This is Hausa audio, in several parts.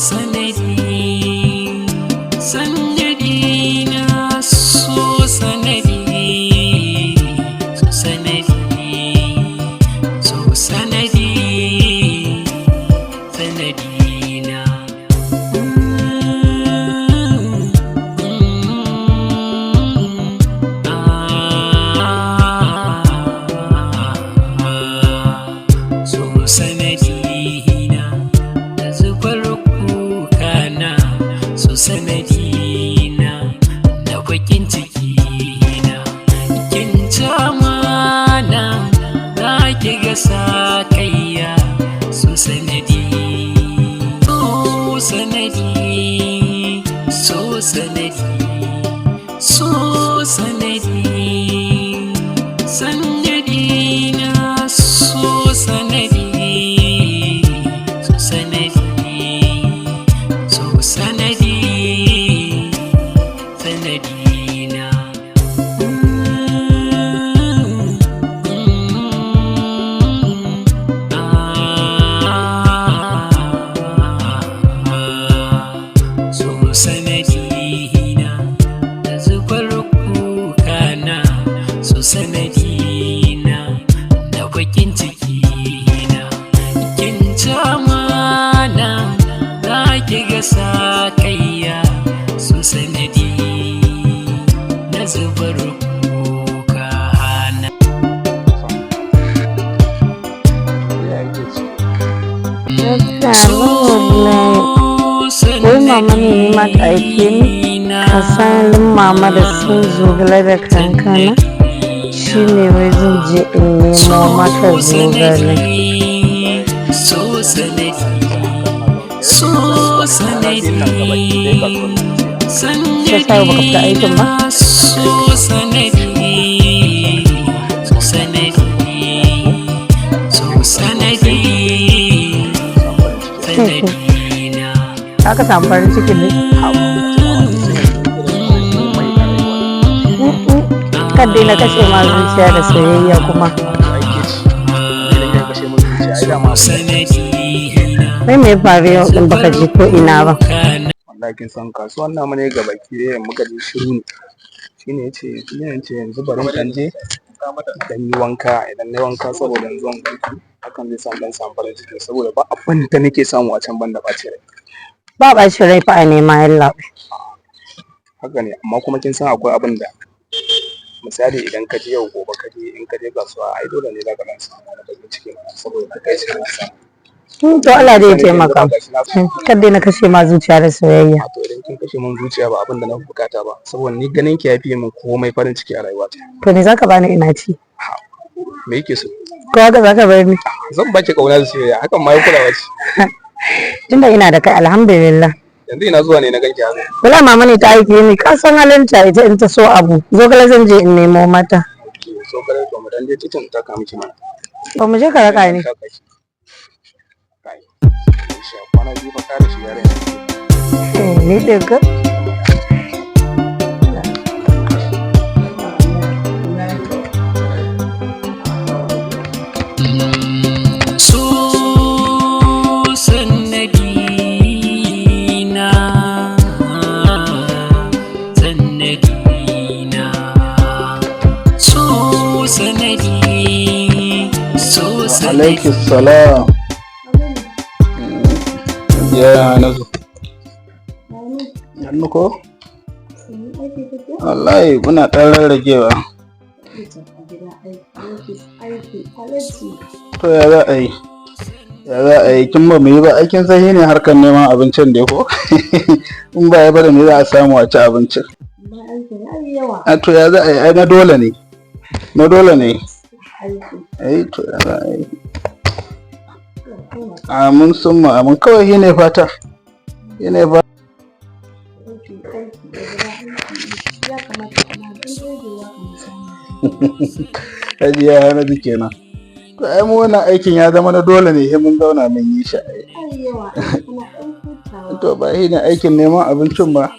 sanadi sanadi na so sanadi so sanadi so sanadi sanadi na so sanadi na da zubar kuka na so sanadi na da bakin ciki na kin ci amana za ki ga sakayya so sanadi so sanadi so sanadi so sanadi sanadi na so sanadi so sanadi so sanadi sanadi na so sanadi na da zubar kuka na so sanadi na da bakin ciki na kin ci amana za ki ga sakayya so sanadi na zubar kuka na Wai mama ne mata aike ni a sanin mama da sun zogale da kankana shi ne wai zan je in nemo mata zogale. so sanadi so sanadi sanadi na so sanadi so sanadi so sanadi sanadi na Aka samu farin ciki ne? Kadai na kashe ma zuciya da soyayya kuma. Mai mai faru yau din baka ji ko ina ba. Wallahi kin san kasuwan namu ne gaba ki muka ji shiru ne. Shine yace yanzu bari mu dan je dan yi wanka idan na wanka saboda yanzu an aiki hakan zai san dan samu farin ciki saboda ba abin da nake samu a can banda ɓaci rai. Ba ɓaci rai fa a nema yalla. Haka ne amma kuma kin san akwai abin da misali idan ka je yau gobe ka je in ka je kasuwa ai dole ne za ka dan samu wani bakin ciki saboda ka kai shi na samu. To Allah zai taimaka. Kadai na kashe ma zuciya da soyayya. To idan kin kashe min zuciya ba abin da na bukata ba saboda ni ganin ki yafi min komai farin ciki a rayuwata. To me zaka bani ina ci? Me yake so? Ko haka zaka bar ni? Zan baki kauna da soyayya hakan ma ya kulawa ce. Tunda ina da kai alhamdulillah. Yanzu ina zuwa ne na ganki haka. Wala mama ne ta aike ni ka san halinta ita in ta so abu. Zogale zan je in nemo mata. Zogale to mu dan je titin ta ka miki mana. Ba mu je ka raka ni. Kwana biyu ba kare shi yare. Ni daga so sanadi na sanadi na so sanadi so sanadi. Alaikum salam. Ya nazo. Hannu ko? Wallahi muna ɗan rarragewa. To ya za a yi? Ya za a yi kin ba mu yi ba aikin sahi ne harkar neman abincin da ko? In ba ya bada me za a samu a ci abincin. A to ya za a yi ai na dole ne. Na dole ne. Ai to ya za a yi. Amin sun mu amin kawai shi ne fata. Shi ne fata. Hajiya Hannatu kenan. To ai mu wannan aikin ya zama na dole ne sai mun zauna mun yi shi. To ba shi ne aikin neman abincin ba.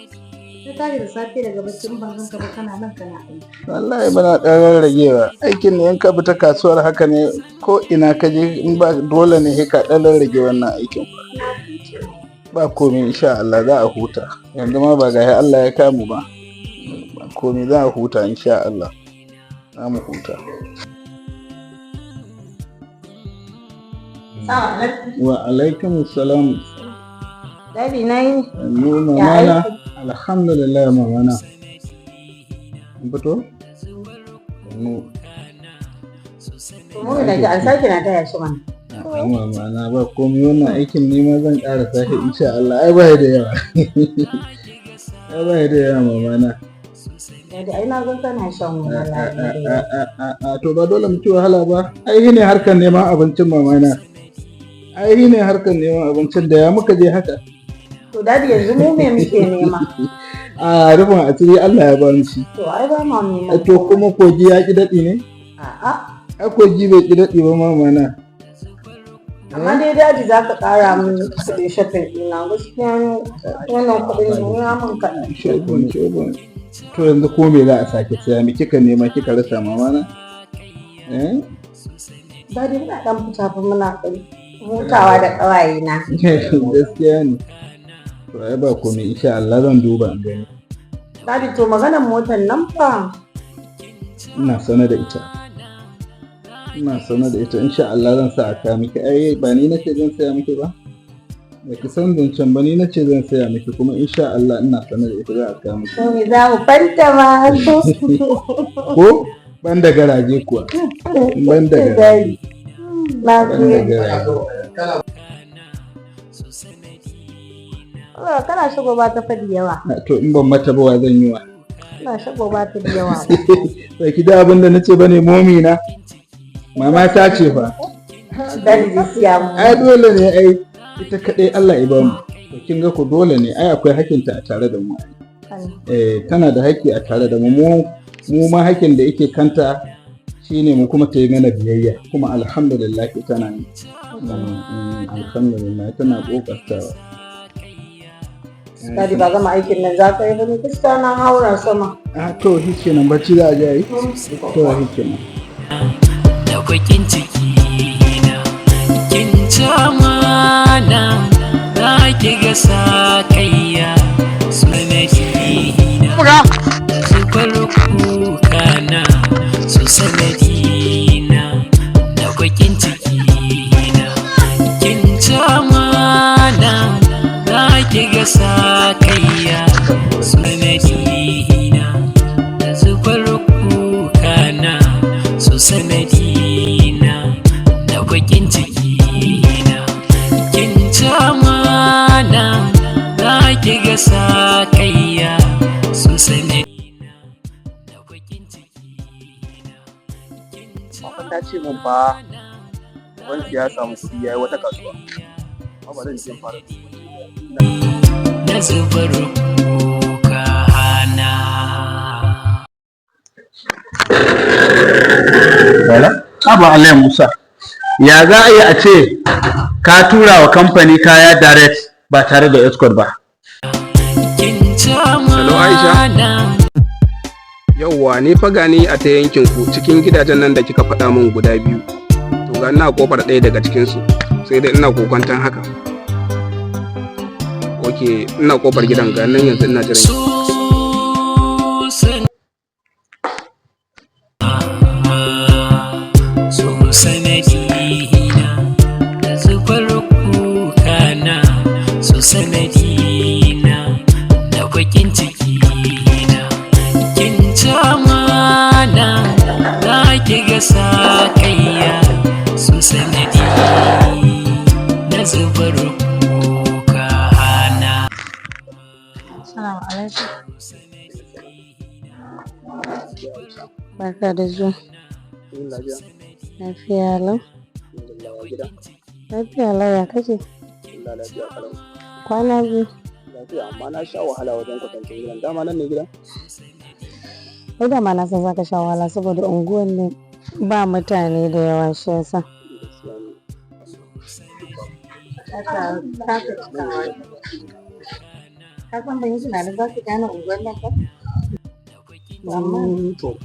tashi da safe daga baccin ban ka ba kana nan kana aiki. Wallahi muna ɗan rarragewa. Aikin ne in ka bi ta kasuwar haka ne ko ina ka je in ba dole ne ka ɗan rarrage wannan aikin. ba komai insha Allah za a huta. Yanzu ma ba ga Allah ya kamu ba. Ba komai za a huta insha Allah. Za mu huta. Wa alaikum salam. Dadi na yi. Mamana. Alhamdulillah mamana. An fito? Mu da ji an sake na taya shi mana. Mamana ba komai wannan aikin ne ma zan ƙara sake insha Allah. Ai ba da yawa. Ai ba da yawa mamana. Dadi ai na zan kana shan wahala. To ba dole mu ci wahala ba. Ai ne harkar neman abincin mamana. Ai ne harkar neman abincin da ya muka je haka. To dadi yanzu mu me muke nema? A rufin asiri Allah ya ba mu shi. To ai ba ma nema. To kuma kogi ya ki daɗi ne? A'a. Ai kogi bai ki daɗi ba mamana. Amma dai dadi za ka ƙara min kuɗin shafin ɗina gaskiya wannan kuɗin ya mun kaɗan. Shogun. To yanzu ko me za a sake saya mi kika nema kika rasa mamana? Dadi muna ɗan fita fa muna hutawa da ƙawaye na. Gaskiya ne. To ai ba komai insha Allah zan duba in gani. Dadi to maganar motar nan fa. Ina sana da ita. Insha Allah zan sa a kawo miki. Ai ba ni nace zan saya miki ba. Ba ki san zancen ba ni nace zan saya miki kuma insha Allah ina sana da ita za a kawo miki. To me za mu fanta ma. Ko ban da garaje kuwa. Ban da garaje. Kana shigo ba ta fadi yawa. To in ban mata ba wa zan yi wa. Ina shigo ba ta yawa. Sai ki da abin da nace bane momi na. Mama ta ce fa. Dan siya mu. Ai dole ne ai ita kadai Allah ya ba mu. To kin ga ko dole ne ai akwai hakinta a tare da mu. Tana da haƙƙi a tare da mu. Mu ma hakin da yake kanta shine mu kuma ta yi mana biyayya kuma alhamdulillah tana yi. Alhamdulillah tana kokartawa. Dadi ba gama aikin nan za ka yi bane gaskiya na haura sama. To shi nan bacci za a je yi. To shi nan. Da bakin ciki na kin ci amana za ki ga sakayya sanadi na zubar kuka na su sanadi na da bakin ciki na kin ci amana za ki ga sakayya sanadi na zubar kuka na su sanadi na da bakin ciki na kin ci amana za ki ga sakayya su sanadi na da bakin ciki na. Maman ta ce mun fa wani ya samu kuɗi ya yi wata kasuwa. Amma zan je fara na zubar kuka hana. Haba Allah Musa, ya za a yi a ce ka tura wa kamfani kaya direct ba tare da escort ba? Hello Aisha. Yauwa ni fa gani a ta yankin ku cikin gidajen nan da kika faɗa min guda biyu. To ga ina kofar ɗaya daga cikin su. Sai dai ina kokonton haka. Oke, ina kofar gidan ga nan yanzu ina jiran. Sanadina da bakin ciki na kin ci amana za ki ga sakayya su sanadi na zubar kuka hana. Assalamu alaikum. Barka da zuwa. Lafiya lau. Lafiya lau ya kake? Kwana biyu. Lafiya amma na sha wahala wajen kwatancin gidan. Dama nan ne gidan? Ai dama na san zaka sha wahala saboda unguwan ne ba mutane da yawa shi yasa. Ka san ban yi tunanin za ka gane unguwan nan ba? Amma to.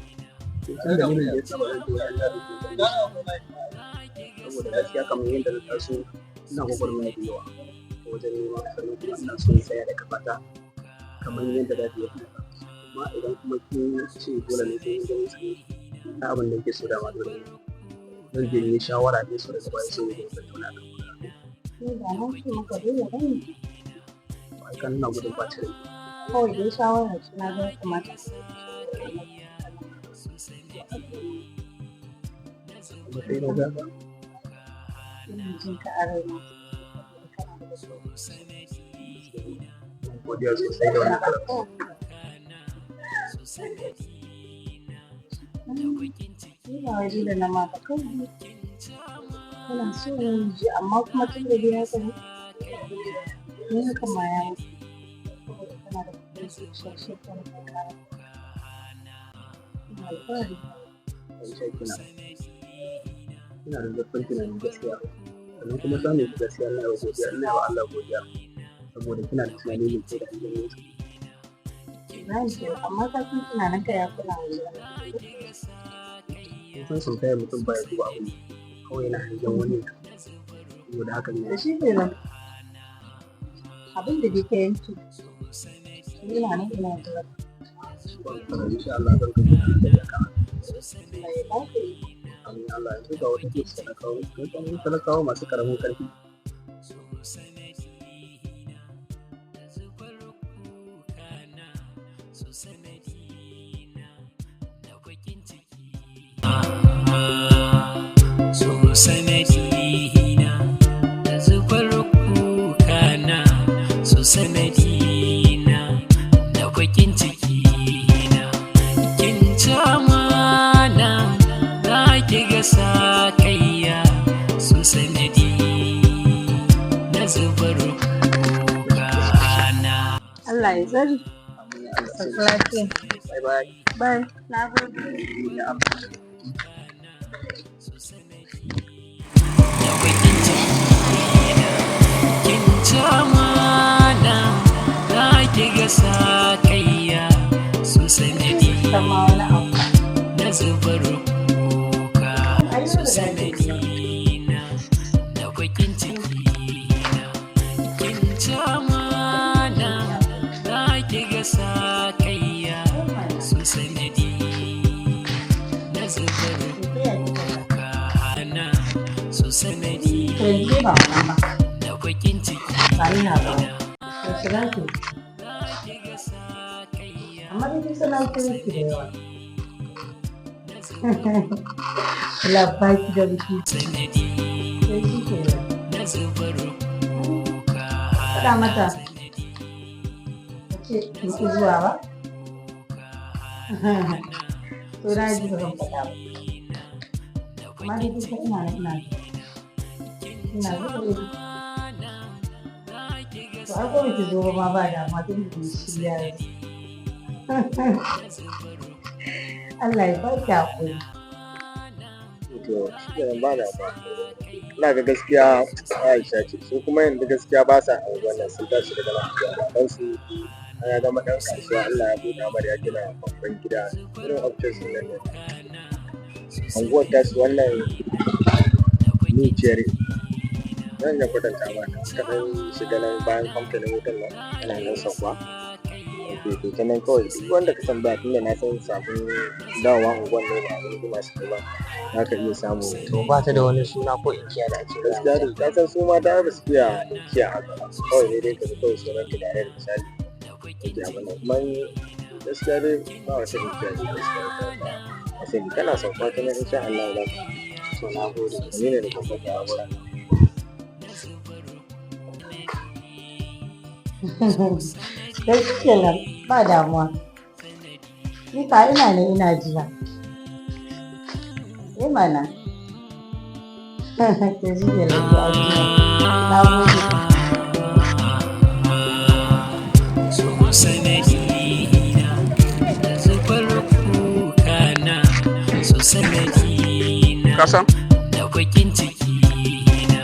Saboda gaskiya kamar yadda na taso ina gwagwarmaya da yawa. wajen neman sannan kuma ina so in tsaya da kafata kamar yadda za ta yi faɗa. Amma idan kuma kin ce dole ne sai in gani su na abin da yake so da ma dole ne zan je yi shawara ne su daga baya sai mu je mu tattauna kan Ni ba na ce maka dole ba ne. ai kan ina gudun ɓacin rai. Kawai dai shawarar ce na ga ya kamata. Kuma sai na ga Ina jin ka a raina. godiya sosai da wani karatu. Ni ba wai dole na ma ba kawai. Kana so in ji amma kuma tun da dai haka ne. Ni haka ma ya mutu. Saboda kana da kuɗin zuciya shi kana da kara. Ina alfahari. Aisha kina da zurfin tunanin gaskiya sannan kuma samun ki gaskiya ina wa godiya ina wa Allah godiya saboda kina da tunani mai kyau da hangen nesa. Zan ce amma ka san tunanin ka ya kula wa Kun san sau taya mutum baya duba abu kawai yana hangen wani saboda haka ne da shi ke nan abin da dai ka yanke ina nan ina jira insha Allah zan kai ki da ka. mai lafiya Amin Allah yanzu ga wata ke talakawa masu karamin karfi. So sanadina da zubar kukana, so sanadina da bakin cikina, kin ci amana za ki ga sakayya, so sanadi na zubar kukana. Allah ya tsari lafiya Bye bye. bye na gode Da bakin cikina, kin ci amana za ki ga sakayya, so sanadi sama wani abu na zubar kuka, so sanadina da bakin cikina, kin ci amana za ki ga sakayya, so sanadi na zubar kuka na, so sanadi yanzu ba wannan ba da bakin ciki ba ina ba ya shiga ki amma dai kusa na kuma ki da yawa labaki da biki sanadi sai shi ke nan na zubar kuka faɗa mata ta ce in ki zuwa ba to na ji ba zan faɗa ba amma dai kusa ina nan ina zuwa ido to har kuma ki zo ba ma ba da ma tun da ki shirya yau Allah ya baki haƙuri To shi ba da ba. Ina ga gaskiya Aisha ce su kuma yanzu gaskiya ba sa anguwan nan sun tashi daga nan dan su ya zama dan kasuwa Allah ya buɗe amarya gina babban gida irin options nan ne. Anguwar ta su wannan nuciyar zan ya kwatanta ma kaɗan shiga nan bayan kamfanin wutan nan ana nan sakwa. To ta nan kawai duk wanda ka tambaya tunda na san sabon dawowa unguwan ne ba wani masu ba za ka iya samu. To ba ta da wani suna ko inkiya da ake Gaskiya da ka san su ma da ba su fiya inkiya haka kawai ne dai ka ji kawai sunan ta da misali ake abin nan kuma gaskiya dai ba wata inkiya ce gaskiya a sai kana sauka ta nan insha Allah za ka so na gode ni ne da babban jagora. sai shi kenan ba damuwa ni ka ina ne ina jira mana ke shi kenan ya ji na gode so sanadina da zubar kukana, so sanadina Kasan? da bakin cikina,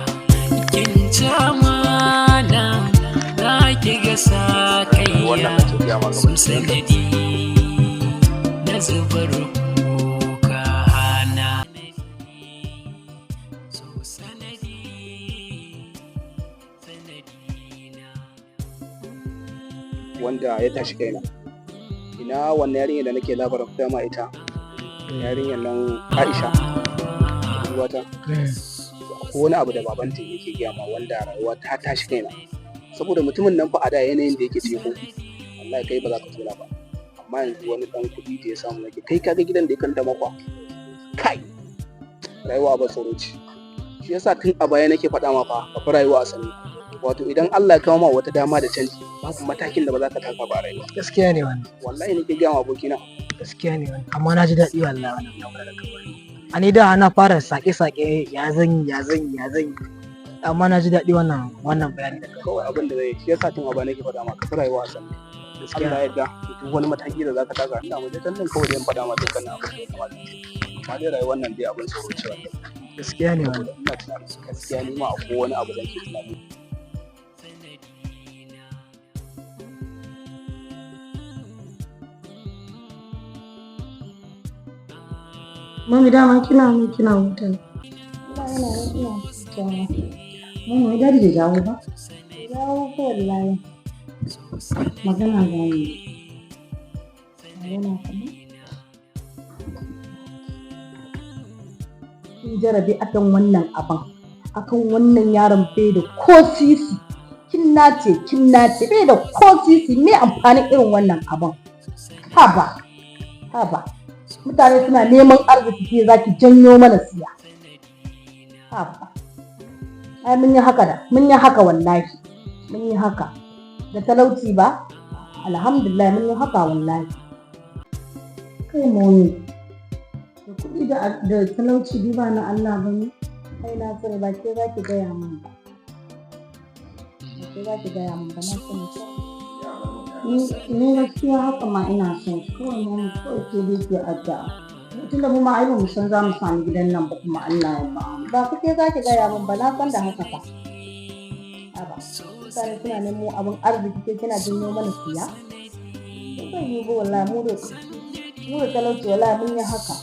kin ci amana za ki ga sakayya, Wannan ake gaya maka so ba. sanadi na zubar kukana, so sanadi wanda ya tashi kaina. Ina wannan yarinyar da nake labarin dama ita, yarinyar nan Aisha, wata. Ko wani abu da babanta yake gaya ma wanda rayuwa ta tashi kaina. Saboda mutumin nan fa a da yanayin da yake ciki, wallahi kai ba za ka tona ba. Amma yanzu wani ɗan kuɗi da ya samu nake, kai kaga gidan da ya kanta makwa. Kai, rayuwa ba tsoro ce. Shi yasa tun a baya nake faɗa ma fa, ka fi rayuwa a sani. Wato idan Allah ya kawo ma wata dama da canji, babu matakin da ba za ka taka ba a rayuwa. Gaskiya ne wannan. Wallahi nake gaya ma abokina. Gaskiya ne wannan. Amma na ji daɗi wallahi wannan magana da kamar. A ni da ana fara sake-sake ya zan yi. Amma na ji daɗi wannan bayani da kawai abin da zai shi yasa tun a baya nake faɗa ma, ka fi rayuwa a sani. Gaskiya ya yarda duk wani mataki da za ka taka, ina wajen nan kawai da yan faɗa ma dukkanin abin da ya kamata. Amma dai rayuwar nan dai abin tsoro ce wannan. Gaskiya ne wannan. Ina tunanin gaskiya ni ma akwai wani abu da ke tunani. Mami dama kina wuta. Ina hutawa. Mami dadi bai dawo ba. Dawo ko wallahi. Magana ga ni. Magana kuma. Kin jarabi akan wannan abin. Akan wannan yaron bai da ko sisi. Kin nace bai da ko sisi. Me amfanin irin wannan abin? Haba. Mutane suna neman arziki za ki janyo mana siya. Haba. Ai mun yi haka wallahi. Mun yi haka. Da talauci ba? Alhamdulillah mun yi haka wallahi. Kai momi. Da kuɗi da talauci duba na Allah bane. Kai na sani ba ke za ki gaya min ba. Na sani. Ni gaskiya haka ma ina son kawai mu kawai ke dai ke addu'a. Tun da mu ma ai ba mu san za mu sami gidan nan ba kuma Allah ya ba. Ba ku ke za ki gaya min ba na san da haka fa. Haba. Mutane suna nemo abin arziki ke kina janyo mana siya. Zan yi ba wallahi mu da talauci wallahi mun yi haka.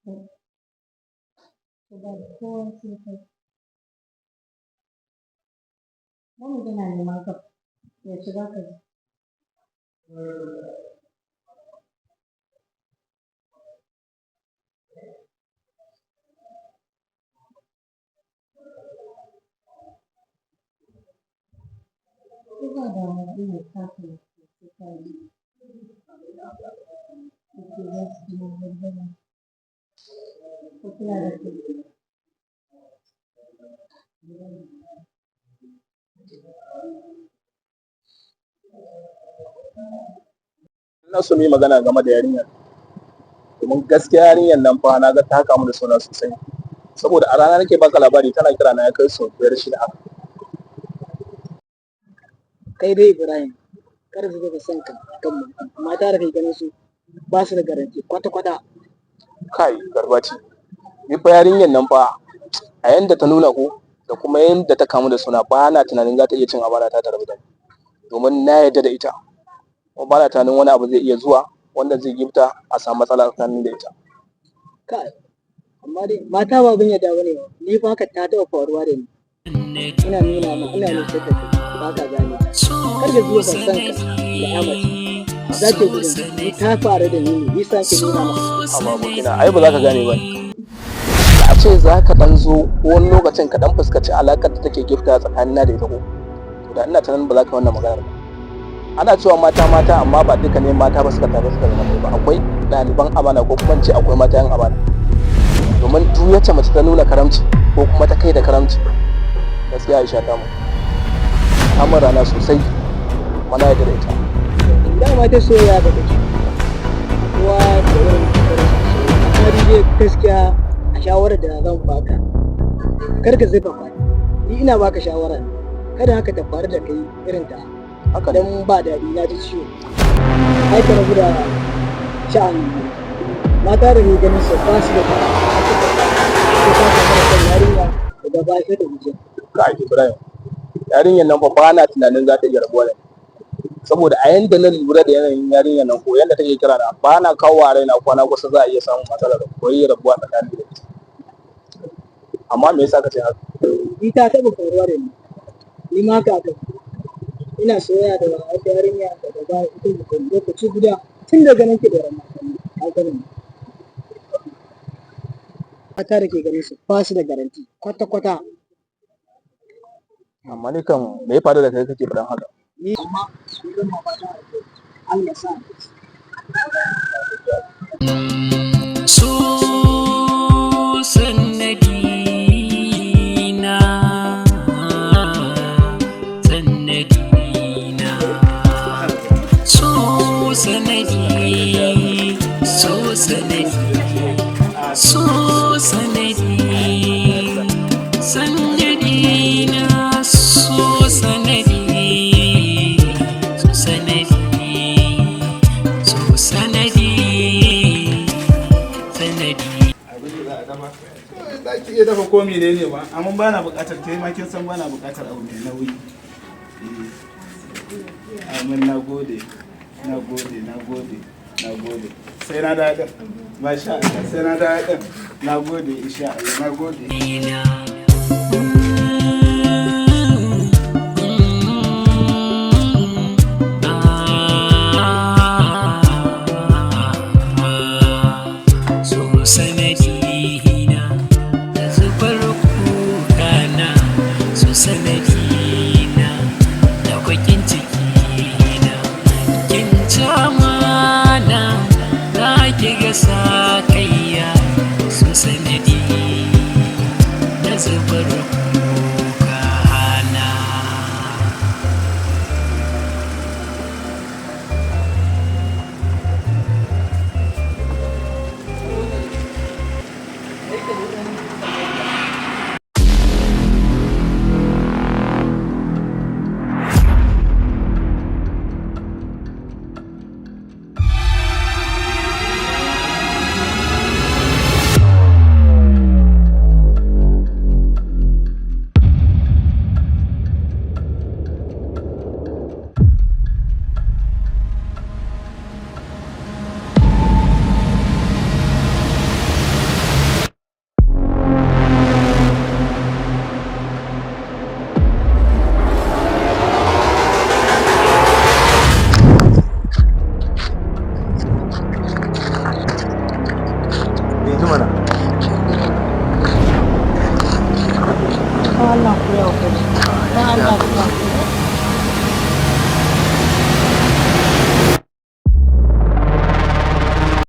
ba kowa sai kai. Wani yana neman ka ya shiga ka ji. Ko ba damuwa ina kafin sai ka yi. Ake za su yi magana. Ko kina da kai. Ina so mu yi magana game da yarinyar. Domin gaskiya yarinyar nan fa na ga ta kamu da suna sosai. Saboda a rana nake baka labari tana kira na ya kai sau 5-6 haka. Kai dai Ibrahim, kar su daga son ka kan mata da kai ganin su ba su da garanti kwata-kwata. Kai garwashi. Ni fa yarinyar nan fa a yanda ta nuna ko da kuma yanda ta kamu da suna ba na tunanin za ta iya cin amana ta rabu da ni. Domin na yarda da ita. Kuma ba na tunanin wani abu zai iya zuwa wanda zai gifta a samu matsala tsakanin da ita. Kai, amma dai mata ba abin yadda bane ba. Ni fa haka ta taɓa faruwa da ni. Ina nuna ma ina nuna da kai ba ka gane. Kar ka biyo ban san ka da amace. Za ta gudun ni ta faru da ni ne sa ke nuna maka. Amma abokina ai ba za ka gane ba. A ce za ka ɗan zo wani lokacin ka ɗan fuskaci alaƙar da take gifta tsakanina da ita ko. To da ina tunanin ba za ka wannan maganar ba. Ana cewa mata amma ba duka ne mata ba suka taru suka zama ba. Akwai ɗaliban amana ko kuma ce akwai mata yan amana. Domin duk yacce mace ta nuna karamci ko kuma ta kai da karamci gaskiya Aisha ta mu ta rana sosai mana yadda da ita. Dama ta soyayya da take kowa da irin amma dai gaskiya a shawarar da zan baka kar ka zurfafa ni ina baka shawara kada haka ta faru da kai irin ta haka dan ba daɗi na ji ciwo ai ka rabu da sha'ani mata da ni ganin su ba su da ta yarinya da ba ta da mijin. Kai Ibrahim yarinyar nan ba na tunanin za ta iya rabuwa da ni saboda a yanda na lura da yanayin yarinyar nan ko yanda take kira na ba na kawo wa raina kwana kusa za a iya samun matsala da ko yi rabuwa tsakanin da ita. Amma me yasa ka ce haka? Ni ta taɓa faruwa da ni ma haka ina soyayya da wata yarinya daga baya ita da lokaci guda tun daga nan ke da rana mata da ke ganin su ba su da garanti kwata-kwata. Amma ni kan me ya faru da kai kake faɗan haka? Ni amma idan ma ba ta Allah sa so sanadi na so sanadi so sanadi so sanadi sanadi na so sanadi so sanadi so sanadi sanadi abin da za a dafa za ki iya dafa ko menene ba amma ba na buƙatar kai ma kin san ba na buƙatar abu mai nauyi. Amin na gode sai na daɗin masha Allah sai na daɗin na gode insha Allah na gode.